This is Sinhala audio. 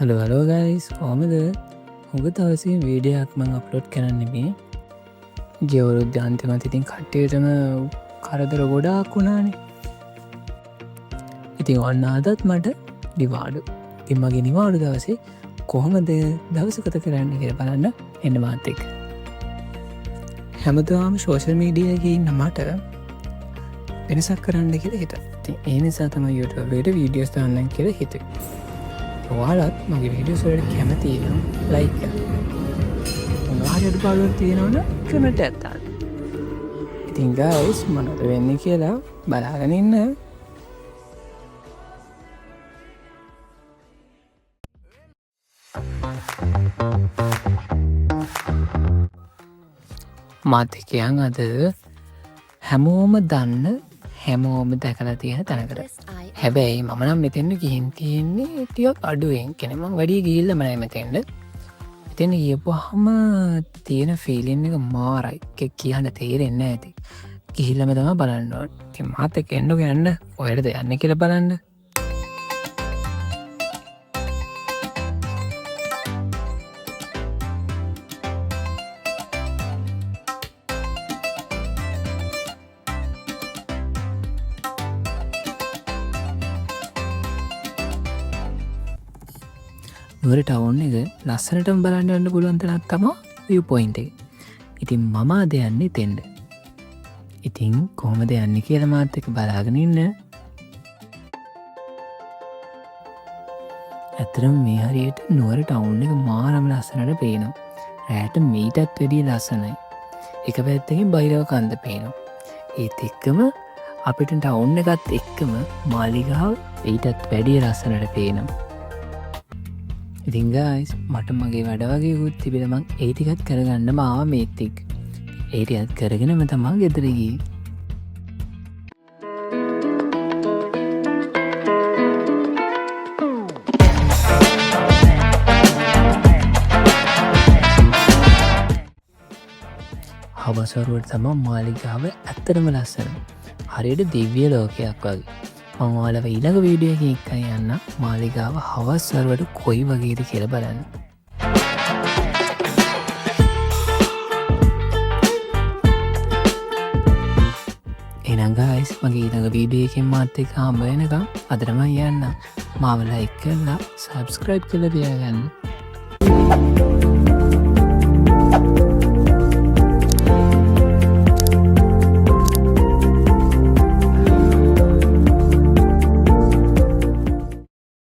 හලෝ ගයිස් කොහමද හොඟ දවසේ වීඩියක් මං අප්ලෝඩ් කරන්න මේ ගෙවරුත් ජාන්තිමත් ඉතින් කට්ටේටම කරදර ගොඩාක් වුණානේ. ඉතින් ඔන්න අදත් මට නිවාඩු ඉමගේ නිවාඩු දවසේ කොහොමද දවසකත කරන්න කියල බලන්න එන්න මාතෙක්. හැමදාම සෝෂල් මීඩියගේ ඉන්න මට වෙනසක් කරන්න කියල හිත ඒ නිසා තම YouTubeට වීඩියෝස් දාන්න කියල හිත. ඔයාලත් මගේ වීඩියෝස්වලට කැමතිනම් ලයික් වාට පාලුව තියෙනවන කමට ඇත්තාන්න. ඉතින් ගයිස් මනට වෙන්න කියලා බලාගෙන ඉන්න. මාතිකයන් අද හැමෝම දන්න හැමෝම දැකලා තියෙන තැනකට. හැබැයි මනම් මෙතෙන්ට ගිහින් තියෙන්නේ ටියක් අඩුවෙන් කෙනෙම වැඩිය ගිල්ල මනයි මෙතෙන්ට. එතෙන ගියපුහම තියෙන ෆිලින් එක මාරයි කියන්න තේරෙන්න ඇති. ගිහිල්ලම තම බලන්නට මාතක එන්නු ගන්න ඔයටද යන්න කියල බලන්න. නුවර ටවුන් එක ලස්සනටම බලන්න වන්න පුළුවන්තනත් තම විය පොයින්ට එක. ඉතින් මම අද යන්නේ තෙන්ඩ. ඉතින් කොහොම දෙයන්න කියල මාත් එක බලාගෙන ඉන්න. ඇතරම් මේ හරියට නුවර ටවුන් එක මාරම ලස්සනට පේනවා. රෑට මීටත් වැඩිය ලස්සනයි. එක පැත්තකින් බයිරව කන්ද පේනවා. ඒත් එක්කම අපිට ටවුන් එකත් එක්කම මාලිගාව ඊටත් වැඩිය ලස්සනට පේනවා. ඉතින් ගයිස් මට මගේ වැඩ වගේ ගුත් තිබෙනමං ඒටිකත් කරගන්න මාව මේත්තික් ඒටියත් කරගෙනම තමා ගෙදරගී. හවසරුවට තමා මාලිකාව ඇත්තරම ලස්සන හරියට දිව්‍ය ලෝකයක් වගේ. මංවාලව ඊළඟ වීඩියක එකයි යන්න මාලිගාව හවස් සරුවට කොයි වගේද කියල බලන්න. එනගයිස් මගේ ඊළඟ වීඩියකින් මාත්‍යක හම්බ වෙනකම් අදරම යන්න මාවලා එක් කරලා සබස්ක්‍රයිබ් කළ දයාගන්න.